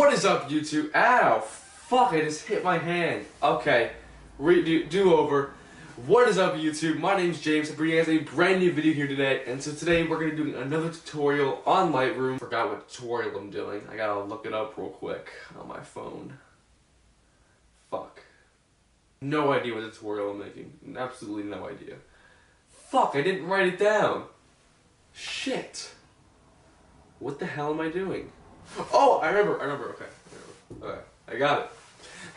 What is up, YouTube? Ow, fuck, I just hit my hand. Okay, do over. What is up, YouTube? My name's James. I'm bringing you guys a brand new video here today. And so today we're going to be doing another tutorial on Lightroom. Forgot what tutorial I'm doing. I gotta look it up real quick on my phone. Fuck. No idea what tutorial I'm making. Absolutely no idea. Fuck, I didn't write it down. Shit. What the hell am I doing? Oh, I remember, okay, I got it.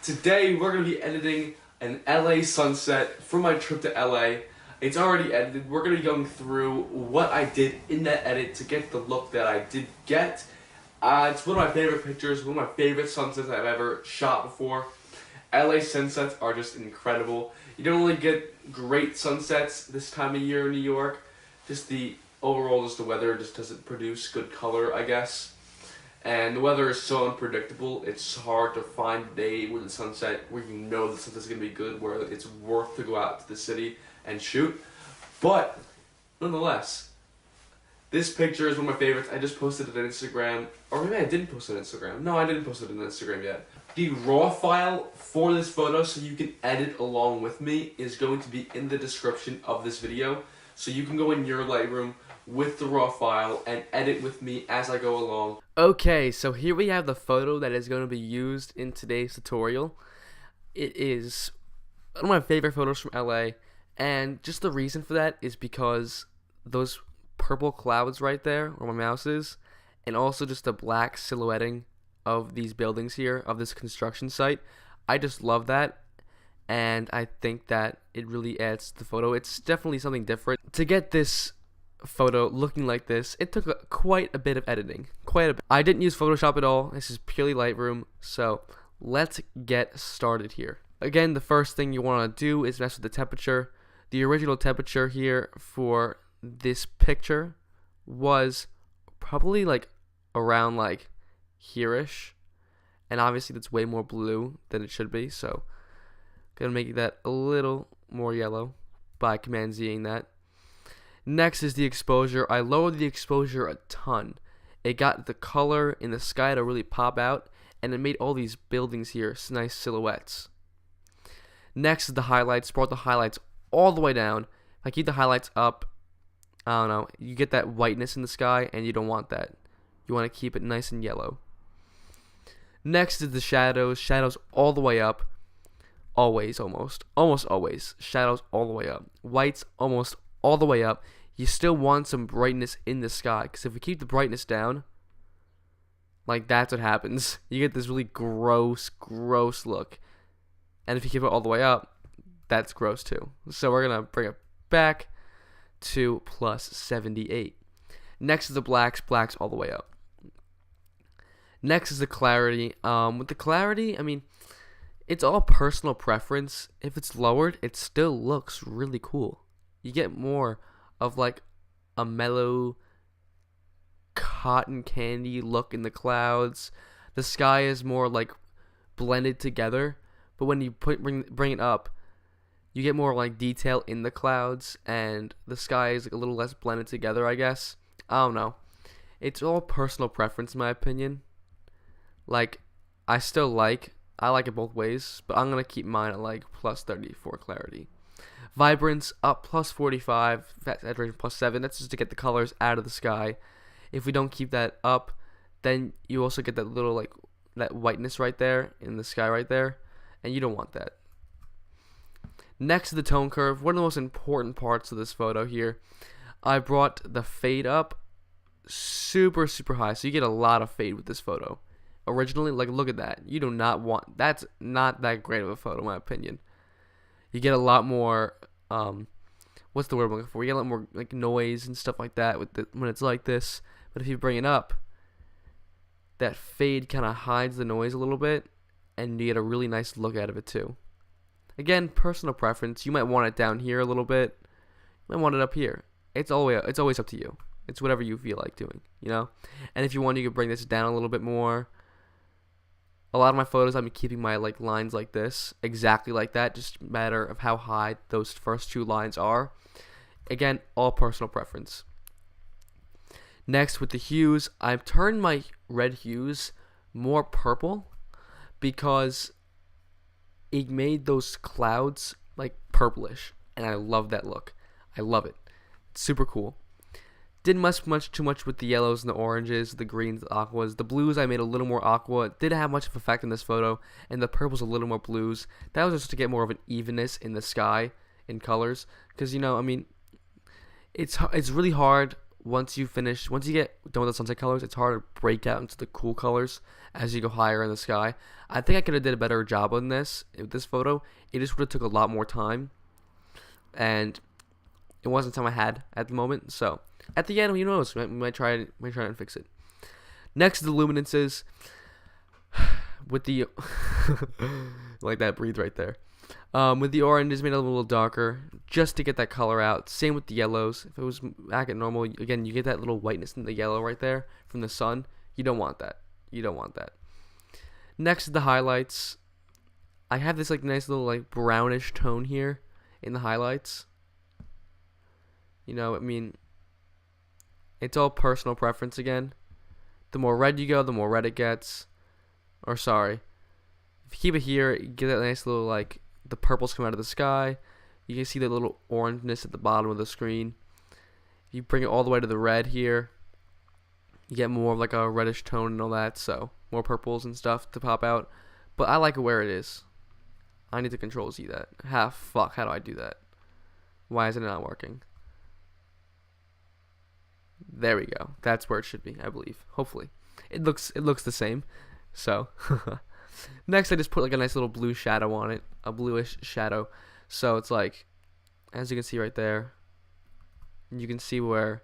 Today, we're going to be editing an LA sunset from my trip to LA. It's already edited. We're going to be going through what I did in that edit to get the look that I did get. It's one of my favorite pictures, one of my favorite sunsets I've ever shot before. LA sunsets are just incredible. You don't really get great sunsets this time of year in New York. Just the weather just doesn't produce good color, I guess. And the weather is so unpredictable, it's hard to find a day with the sunset where you know the sunset's going to be good, where it's worth to go out to the city and shoot. But, nonetheless, this picture is one of my favorites. I just posted it on Instagram, or maybe I didn't post it on Instagram. No, I didn't post it on Instagram yet. The raw file for this photo, so you can edit along with me, is going to be in the description of this video. So you can go in your Lightroom with the raw file and edit with me as I go along. Okay, so here we have the photo that is going to be used in today's tutorial. It is one of my favorite photos from LA, and just the reason for that is because those purple clouds right there where my mouse is, and also just the black silhouetting of these buildings here, of this construction site. I just love that, and I think that it really adds to the photo. It's definitely something different. To get this photo looking like this, it took quite a bit of editing. I didn't use Photoshop at all. This is purely Lightroom. So let's get started here. Again, the first thing you want to do is mess with the temperature. The original temperature here for this picture was probably like around like here-ish, and obviously that's way more blue than it should be, so gonna make that a little more yellow by Command-Zing that. Next is the exposure. I lowered the exposure a ton. It got the color in the sky to really pop out, and it made all these buildings here nice silhouettes. Next is the highlights. Brought the highlights all the way down. If I keep the highlights up, I don't know, you get that whiteness in the sky, and you don't want that. You want to keep it nice and yellow. Next is the shadows. Shadows all the way up. Always, almost always. Shadows all the way up. Whites almost all the way up. You still want some brightness in the sky, because if we keep the brightness down, like, that's what happens. You get this really gross look. And if you keep it all the way up, that's gross too. So we're going to bring it back to plus 78. Next is the blacks all the way up. Next is the clarity. With the clarity, I mean, it's all personal preference. If it's lowered, it still looks really cool. You get more of like a mellow cotton candy look in the clouds. The sky is more like blended together, but when you bring it up, you get more like detail in the clouds, and the sky is like a little less blended together, I guess. I don't know. It's all personal preference, in my opinion. Like, I like it both ways, but I'm going to keep mine at like plus 30 for clarity. Vibrance up plus 45, saturation plus 7. That's just to get the colors out of the sky. If we don't keep that up, then you also get that little like that whiteness right there in the sky right there, and you don't want that. Next is the tone curve. One of the most important parts of this photo here. I brought the fade up super high, so you get a lot of fade with this photo. Originally, like, look at that. You do not want, that's not that great of a photo, in my opinion. You get a lot more, what's the word I'm looking for? You get a lot more like noise and stuff like that when it's like this. But if you bring it up, that fade kind of hides the noise a little bit, and you get a really nice look out of it too. Again, personal preference. You might want it down here a little bit. You might want it up here. It's always up to you. It's whatever you feel like doing, you know? And if you want, you can bring this down a little bit more. A lot of my photos, I'm keeping my like lines like this, exactly like that, just a matter of how high those first two lines are. Again, all personal preference. Next, with the hues, I've turned my red hues more purple because it made those clouds like purplish, and I love that look. I love it. It's super cool. Didn't much too much with the yellows and the oranges, the greens, the aquas. The blues I made a little more aqua. Didn't have much of an effect in this photo, and the purples a little more blues. That was just to get more of an evenness in the sky in colors, because I mean, it's really hard once you get done with the sunset colors. It's hard to break out into the cool colors as you go higher in the sky. I think I could have did a better job on this with this photo. It just would have took a lot more time, and it wasn't time I had at the moment. So at the end, who knows? We might try and fix it. Next, the luminances with the like that breathe right there. With the oranges made it a little darker just to get that color out. Same with the yellows. If it was back at normal, again, you get that little whiteness in the yellow right there from the sun. You don't want that. You don't want that. Next, the highlights. I have this like nice little like brownish tone here in the highlights. I mean, it's all personal preference again. The more red you go, the more red it gets. Or sorry, if you keep it here, you get that nice little like the purples come out of the sky. You can see the little orangeness at the bottom of the screen. If you bring it all the way to the red here, you get more of like a reddish tone and all that. So more purples and stuff to pop out. But I like it where it is. I need to control Z that. How do I do that? Why is it not working? There we go. That's where it should be, I believe. Hopefully. It looks the same. So next I just put like a nice little blue shadow on it. A bluish shadow. So it's like, as you can see right there, you can see where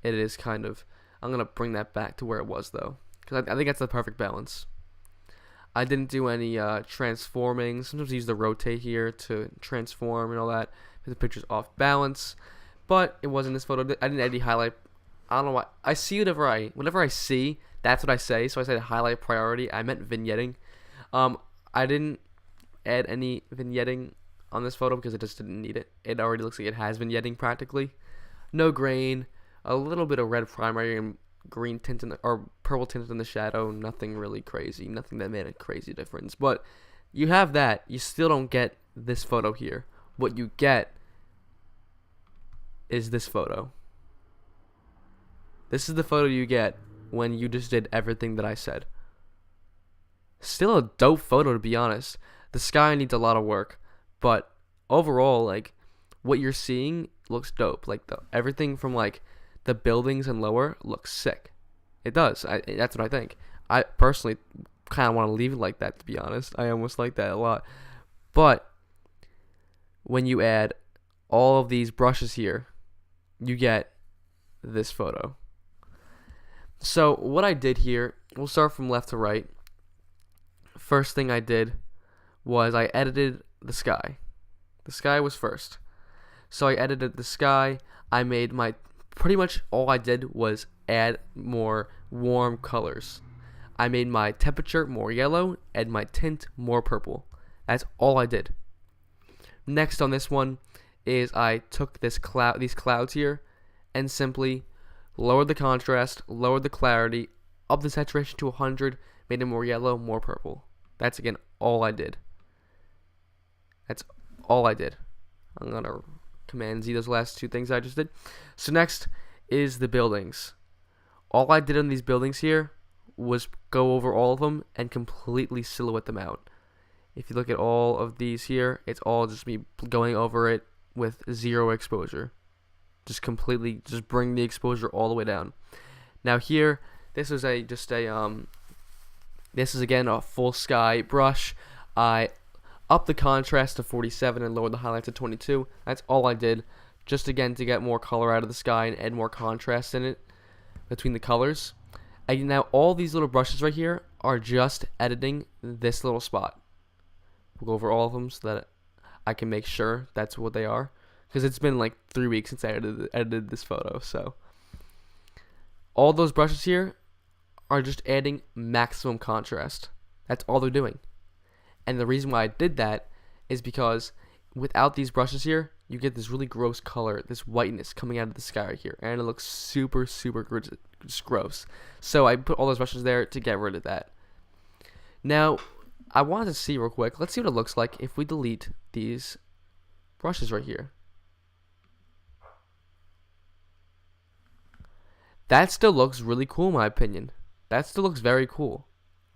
it is kind of. I'm going to bring that back to where it was though, because I think that's the perfect balance. I didn't do any transforming. Sometimes I use the rotate here to transform and all that. The picture's off balance, but it wasn't this photo. I didn't add any highlight. I don't know why. I see whatever I see, that's what I say. So I said highlight priority. I meant vignetting. I didn't add any vignetting on this photo because it just didn't need it. It already looks like it has vignetting practically. No grain, a little bit of red primary and green tint or purple tint in the shadow. Nothing really crazy. Nothing that made a crazy difference. But you have that. You still don't get this photo here. What you get is this photo. This is the photo you get when you just did everything that I said. Still a dope photo, to be honest. The sky needs a lot of work, but overall, like, what you're seeing looks dope. Like, everything from like the buildings and lower looks sick. It does. That's what I think. I personally kind of want to leave it like that, to be honest. I almost like that a lot. But when you add all of these brushes here, you get this photo. So what I did here, we'll start from left to right. First thing I did was I edited the sky. The sky was first. So I edited the sky. I made pretty much all I did was add more warm colors. I made my temperature more yellow and my tint more purple. That's all I did. Next on this one is I took these clouds here and simply lowered the contrast, lowered the clarity, up the saturation to 100, made it more yellow, more purple. That's again all I did. That's all I did. I'm going to Command Z those last two things I just did. So next is the buildings. All I did on these buildings here was go over all of them and completely silhouette them out. If you look at all of these here, it's all just me going over it with zero exposure. Just bring the exposure all the way down. Now here, this is again a full sky brush. I upped the contrast to 47 and lowered the highlights to 22. That's all I did, just again to get more color out of the sky and add more contrast in it between the colors. And now all these little brushes right here are just editing this little spot. We'll go over all of them so that I can make sure that's what they are, because it's been like 3 weeks since I edited this photo. So all those brushes here are just adding maximum contrast. That's all they're doing. And the reason why I did that is because without these brushes here, you get this really gross color, this whiteness coming out of the sky right here, and it looks super, super gross. So I put all those brushes there to get rid of that. Now, I wanted to see real quick. Let's see what it looks like if we delete these brushes right here. That still looks really cool in my opinion. That still looks very cool.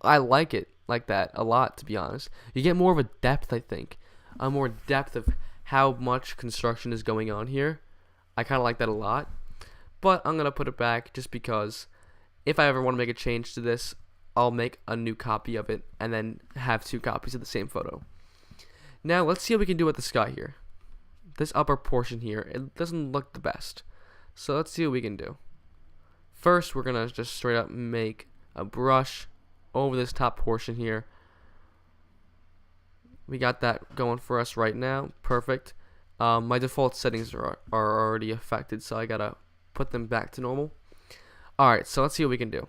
I like it like that a lot, to be honest. You get more of a depth, I think. A more depth of how much construction is going on here. I kind of like that a lot. But I'm going to put it back just because if I ever want to make a change to this, I'll make a new copy of it and then have 2 copies of the same photo. Now, let's see what we can do with the sky here. This upper portion here, it doesn't look the best. So let's see what we can do. First, we're going to just straight up make a brush over this top portion here. We got that going for us right now. Perfect. My default settings are already affected, so I got to put them back to normal. Alright, so let's see what we can do.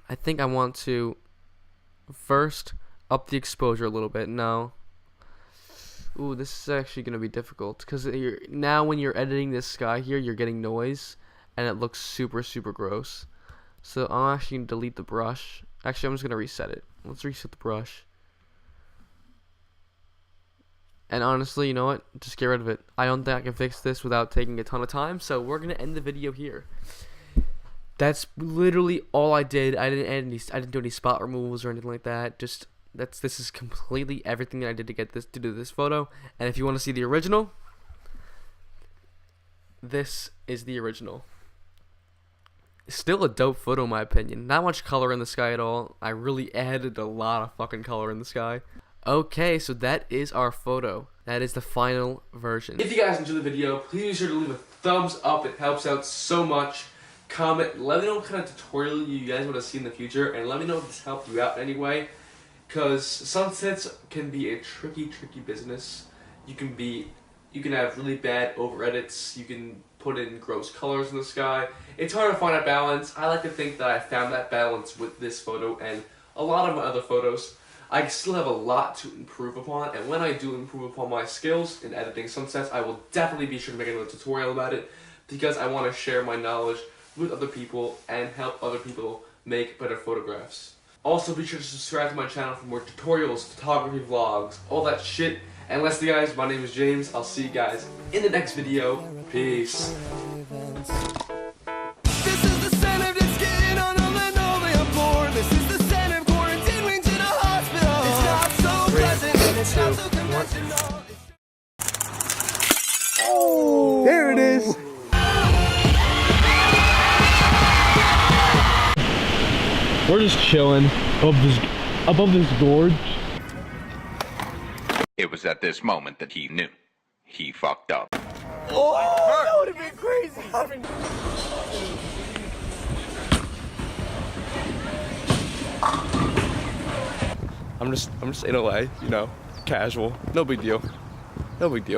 I think I want to first up the exposure a little bit. No. Ooh, this is actually going to be difficult because now when you're editing this sky here, you're getting noise and it looks super, super gross. So I'm actually going to delete the brush. Actually, I'm just going to reset it. Let's reset the brush. And honestly, you know what? Just get rid of it. I don't think I can fix this without taking a ton of time, so we're going to end the video here. That's literally all I did. I didn't do any spot removals or anything like that. Just this is completely everything that I did to do this photo. And if you want to see the original, this is the original. Still a dope photo in my opinion. Not much color in the sky at all. I really added a lot of fucking color in the sky. Okay, so that is our photo. That is the final version. If you guys enjoyed the video, please be sure to leave a thumbs up. It helps out so much. Comment, let me know what kind of tutorial you guys want to see in the future, and let me know if this helped you out in any way, because sunsets can be a tricky business. You can have really bad over edits, you can put in gross colors in the sky. It's hard to find a balance. I like to think that I found that balance with this photo and a lot of my other photos. I still have a lot to improve upon, and when I do improve upon my skills in editing sunsets, I will definitely be sure to make another tutorial about it, because I want to share my knowledge with other people and help other people make better photographs. Also, be sure to subscribe to my channel for more tutorials, photography vlogs, all that shit. And lastly guys, my name is James. I'll see you guys in the next video. Peace. This is the center of this skin on a linoleum floor. This is the center of quarantine wings in a hospital. It's not so pleasant and it's not so conventional. Oh, there it is. We're just chilling above this gorge. It was at this moment that he knew. He fucked up. Oh, that would have been crazy. I'm just in a way, you know, casual. No big deal. No big deal.